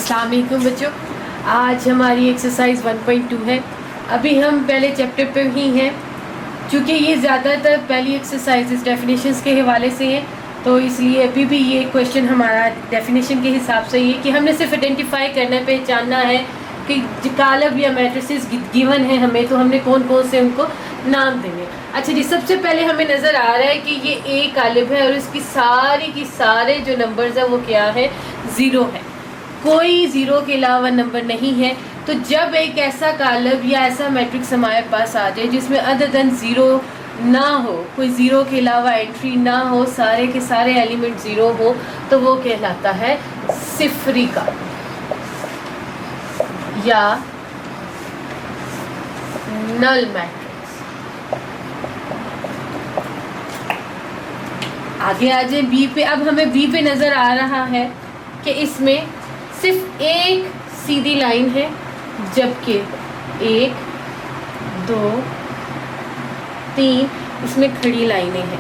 अस्सलाम वालेकुम बच्चों। आज हमारी एक्सरसाइज 1.2 है। अभी हम पहले चैप्टर पे ही हैं। चूँकि ये ज़्यादातर पहली एक्सरसाइज डेफिनेशंस के हवाले से है, तो इसलिए अभी भी ये क्वेश्चन हमारा डेफिनेशन के हिसाब से ये कि हमने सिर्फ आइडेंटिफाई करना पहचानना है कि कालब या मैट्रिसेस गिवन है हमें, तो हमने कौन कौन से उनको नाम देंगे। अच्छा जी, सबसे पहले हमें नज़र आ रहा है कि ये ए कालिब है और इसकी सारी की सारे जो नंबर्स है वो क्या है, ज़ीरो है। कोई ज़ीरो के अलावा नंबर नहीं है। तो जब एक ऐसा कालब या ऐसा मैट्रिक्स हमारे पास आ जाए जिसमें अदर देन ज़ीरो ना हो, कोई ज़ीरो के अलावा एंट्री ना हो, सारे के सारे एलिमेंट ज़ीरो हो, तो वो कहलाता है सिफरी कालब या नल मैट्रिक्स। आगे आ जाए बी पे। अब हमें बी पे नज़र आ रहा है कि इसमें सिर्फ एक सीधी लाइन है, जबकि 1, 2, 3 इसमें खड़ी लाइनें हैं।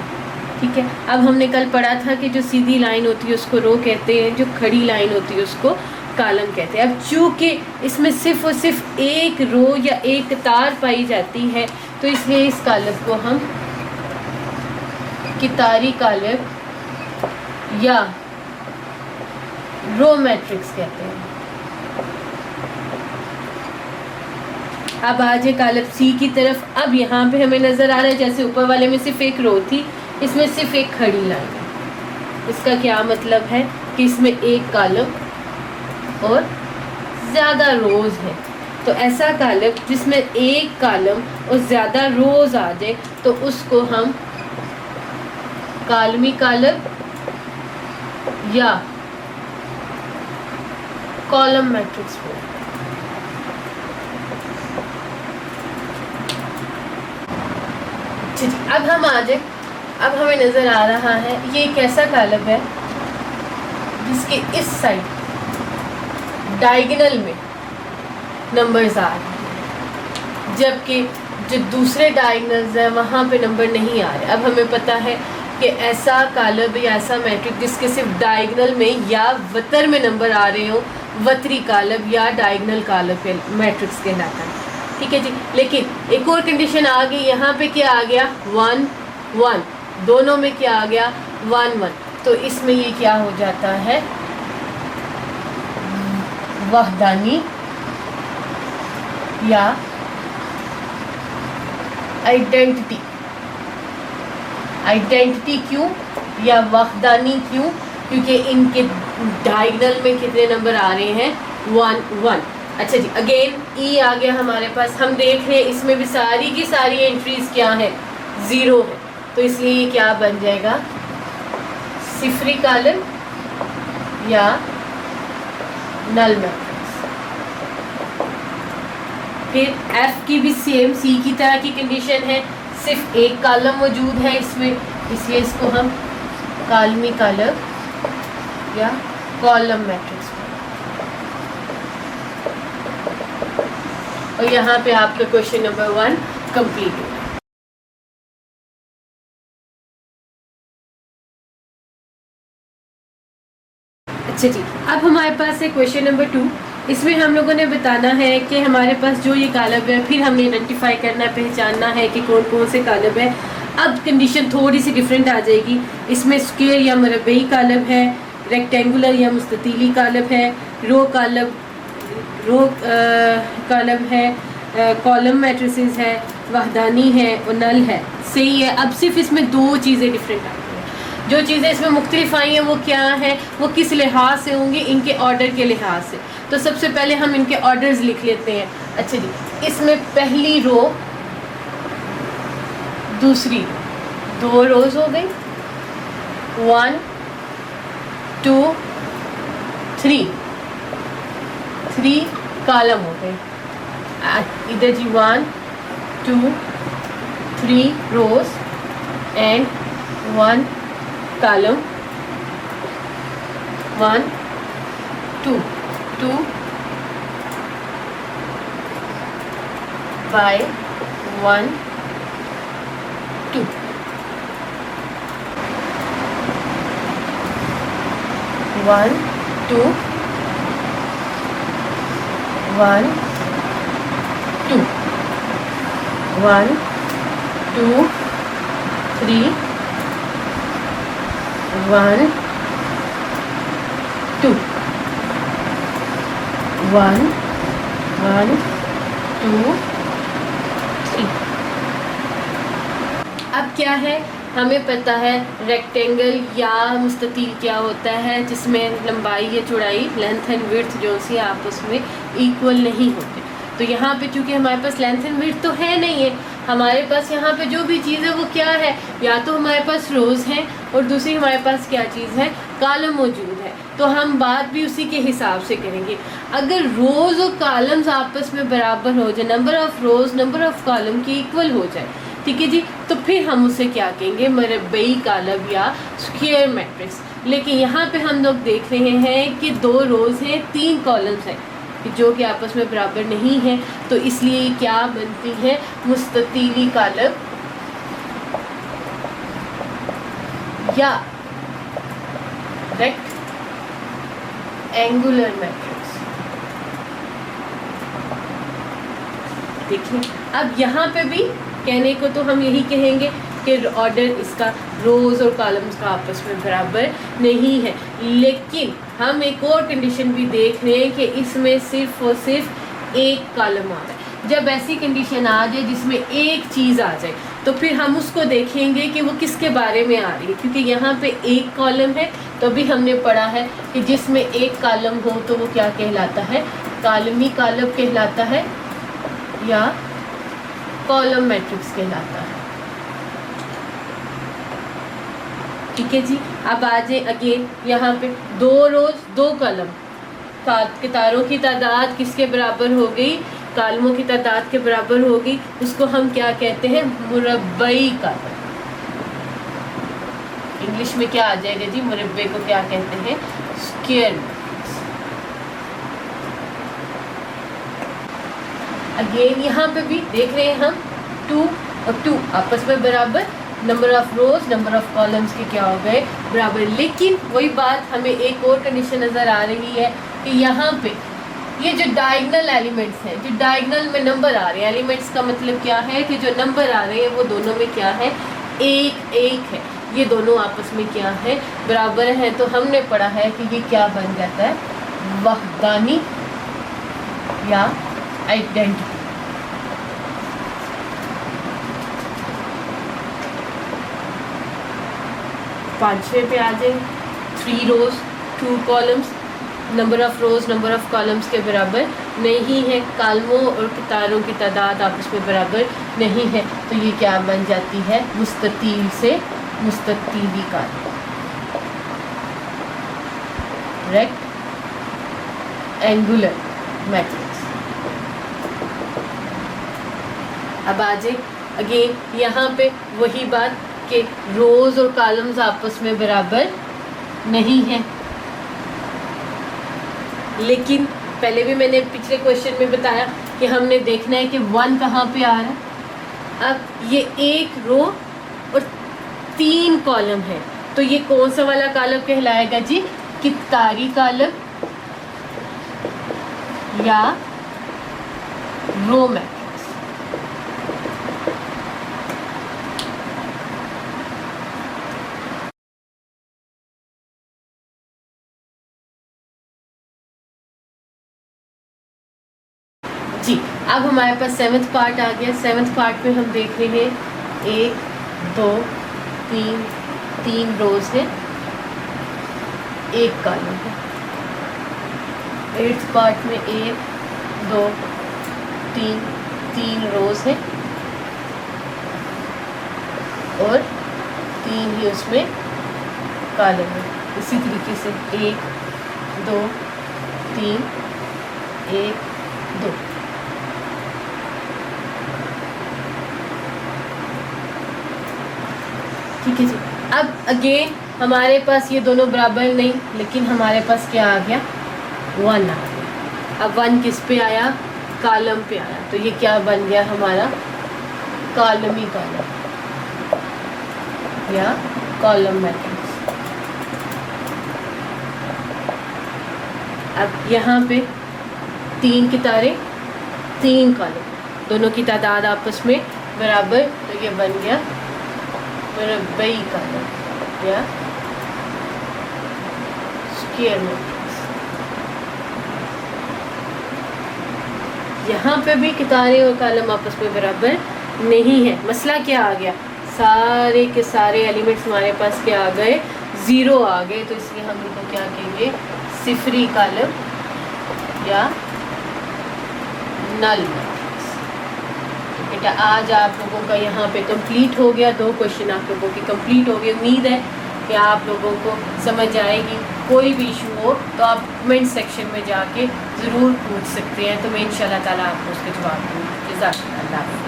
ठीक है, अब हमने कल पढ़ा था कि जो सीधी लाइन होती है उसको रो कहते हैं, जो खड़ी लाइन होती है उसको कॉलम कहते हैं। अब चूँकि इसमें सिर्फ और सिर्फ एक रो या एक कतार पाई जाती है, तो इसलिए इस कॉलम को हम कितारी कॉलम या रो मैट्रिक्स कहते हैं। अब आ जाए कॉलम सी की तरफ। अब यहाँ पे हमें नज़र आ रहा है जैसे ऊपर वाले में सिर्फ एक रो थी, इसमें सिर्फ एक खड़ी लाइन है। इसका क्या मतलब है कि इसमें एक कॉलम और ज़्यादा रोज़ है। तो ऐसा कॉलम जिसमें एक कॉलम और ज़्यादा रोज़ आ जाए तो उसको हम कॉलमी कॉलम या कॉलम मैट्रिक्स बोलते हैं। अब हम आ जाए, अब हमें नज़र आ रहा है ये एक ऐसा कॉलम है जिसके इस साइड डायगोनल में नंबर्स आ रहे हैं, जबकि जो दूसरे डायगोनल्स हैं वहाँ पे नंबर नहीं आ रहे। अब हमें पता है कि ऐसा कॉलम या ऐसा मैट्रिक्स जिसके सिर्फ डायगोनल में या वतर में नंबर आ रहे हो, वतरी कॉलम या डायगोनल कॉलम मैट्रिक्स कहलाता है। ठीक है जी, लेकिन एक और कंडीशन आ गई। यहाँ पे क्या आ गया, 1 1, दोनों में क्या आ गया, 1 1। तो इसमें ये क्या हो जाता है, वहदानी या आइडेंटिटी। आइडेंटिटी क्यों या वहदानी क्यों? क्योंकि इनके डायगोनल में कितने नंबर आ रहे हैं, 1 1। अच्छा जी, अगेन ई आ गया हमारे पास। हम देख रहे हैं इसमें भी सारी की सारी एंट्रीज क्या है, ज़ीरो है। तो इसलिए ये क्या बन जाएगा, सिफरी कॉलम या नल मैट्रिक्स। फिर एफ की भी सेम सी की तरह की कंडीशन है, सिर्फ एक कॉलम मौजूद है इसमें, इसलिए इसको हम कॉलमी कॉलम या कॉलम मैट्रिक्स। और यहाँ पे आपका क्वेश्चन नंबर 1 कंप्लीट है। अच्छा जी, अब हमारे पास है क्वेश्चन नंबर 2। इसमें हम लोगों ने बताना है कि हमारे पास जो ये कॉलम है, फिर हमने आइडेंटिफाई करना पहचानना है कि कौन कौन से कॉलम है। अब कंडीशन थोड़ी सी डिफरेंट आ जाएगी। इसमें स्क्वायर या मरबई कॉलम है, रेक्टेंगुलर या मुस्ततीली कॉलम है, रो कॉलम है, कॉलम मैट्रिसेस है, वहदानी है और नल है। सही है। अब सिर्फ इसमें दो चीज़ें डिफरेंट आती हैं। जो चीज़ें इसमें मुख्तलिफ आई हैं वो क्या हैं, वो किस लिहाज से होंगी, इनके ऑर्डर के लिहाज से। तो सबसे पहले हम इनके ऑर्डर्स लिख लेते हैं। अच्छा जी, इसमें पहली रो, दूसरी, 2 रोज हो गई, 1 2 3 कॉलम हो गए। इधर जी 1 2 3 रोज एंड 1 कॉलम, 1 2 2 by 1 2। 1 2 1 2 1 2 3 1 2 1 1 2 3। अब क्या है, हमें पता है रेक्टेंगल या मुस्ततील क्या होता है, जिसमें लंबाई या चौड़ाई, लेंथ एंड विड्थ जो सी आपस में इक्वल नहीं होते। तो यहाँ पे चूंकि हमारे पास लेंथ एंड विड्थ तो है नहीं है, हमारे पास यहाँ पे जो भी चीज़ है वो क्या है, या तो हमारे पास रोज़ हैं और दूसरी हमारे पास क्या चीज़ है, कॉलम मौजूद है। तो हम बात भी उसी के हिसाब से करेंगे। अगर रोज़ और कॉलम्स आपस में बराबर हो जाए, number of rows number of column की इक्वल हो जाए, ठीक है जी, तो फिर हम उसे क्या कहेंगे, मरबई कॉलम या स्क्वायर मैट्रिक्स। लेकिन यहाँ पे हम लोग देख रहे हैं कि 2 रोज़ हैं, 3 कॉलम्स हैं जो कि आपस में बराबर नहीं है, तो इसलिए क्या बनती है, मुस्ततीली कॉलम या रेक्टेंगुलर मैट्रिक्स। देखिए अब यहाँ पे भी कहने को तो हम यही कहेंगे कि ऑर्डर इसका रोज़ और कॉलम्स का आपस में बराबर नहीं है, लेकिन हम एक और कंडीशन भी देख रहे हैं कि इसमें सिर्फ और सिर्फ एक कॉलम आ रहा है। जब ऐसी कंडीशन आ जाए जिसमें एक चीज़ आ जाए, तो फिर हम उसको देखेंगे कि वो किसके बारे में आ रही है, क्योंकि यहाँ पे एक कॉलम है, तो अभी हमने पढ़ा है कि जिसमें एक कॉलम हो तो वो क्या कहलाता है, कॉलमी कॉलम कहलाता है या कॉलम मैट्रिक्स कहलाता है। ठीक है जी, अब आ जाए अगेन यहाँ पे 2 रोज़ 2 कॉलम, कितारों की तादाद किसके बराबर हो गई, कॉलमों की तादाद के बराबर हो गई, उसको हम क्या कहते हैं, मुरब्बई कॉलम। इंग्लिश में क्या आ जाएगा जी, मुरब्बे को क्या कहते हैं, स्क्वायर मैट्रिक्स। अगेन यहाँ पे भी देख रहे हैं हम 2 और 2 आपस में बराबर, number of rose number of columns के क्या हो गए, बराबर। लेकिन वही बात हमें एक और कंडीशन नज़र आ रही है कि यहाँ पे ये जो डायगनल एलिमेंट्स हैं, जो डायगनल में नंबर आ रहे हैं, एलिमेंट्स का मतलब क्या है कि जो नंबर आ रहे हैं वो दोनों में क्या है, एक एक है, ये दोनों आपस में क्या है, बराबर है। तो हमने पढ़ा है कि ये क्या बन जाता है, वहदानी या आइडेंटिटी। पांचवें पे आ जाए 3 रोज 2 columns, number of rose number of columns के बराबर नहीं है, कॉलमों और कितारों की तादाद आपस में बराबर नहीं है, तो ये क्या बन जाती है, मुस्ततील से मुस्ततीली कॉलम, रेक्टेंगुलर मैट्रिक्स। अब आ जाए अगेन यहाँ पे वही बात कि रोज और कॉलम्स आपस में बराबर नहीं है, लेकिन पहले भी मैंने पिछले क्वेश्चन में बताया कि हमने देखना है कि 1 कहाँ पे आ रहा है। अब ये 1 रो और 3 कॉलम है, तो ये कौन सा वाला कॉलम कहलाएगा जी, कितारी कॉलम या रो मैट्रिक्स। जी अब हमारे पास 7th पार्ट आ गया। 7th पार्ट में हम देख रहे हैं 1 2 3 रोज है, 1 कॉलम है। 8th पार्ट में 1 2 3 रोज है और 3 ही उसमें कॉलम है। इसी तरीके से 1 2 3 1 2। ठीक है जी, अब अगेन हमारे पास ये दोनों बराबर नहीं, लेकिन हमारे पास क्या आ गया, 1 आ गया। अब 1 किस पे आया, कॉलम पे आया, तो ये क्या बन गया हमारा, कॉलमी कॉलम या कॉलम मैट्रिक्स। अब यहाँ पे 3 कितारें 3 कॉलम, दोनों की तादाद आपस में बराबर, तो ये बन गया मुरब्बई कॉलम या स्क्वायर मैट्रिक्स। यहाँ पे भी कितारें और कॉलम आपस में बराबर नहीं है। मसला क्या आ गया, सारे के सारे एलिमेंट्स हमारे पास क्या आ गए, 0 आ गए, तो इसलिए हम इनको क्या कहेंगे, सिफरी कॉलम या नल मैट्रिक्स। तो बेटा आज आप लोगों का यहाँ पे कंप्लीट हो गया, 2 क्वेश्चन आप लोगों की कंप्लीट हो गए। उम्मीद है कि आप लोगों को समझ आएगी। कोई भी इशू हो तो आप कमेंट सेक्शन में जाके ज़रूर पूछ सकते हैं, तो मैं इंशाल्लाह ताला आपको उसके जवाब दूँगी। जज़ाकल्लाह।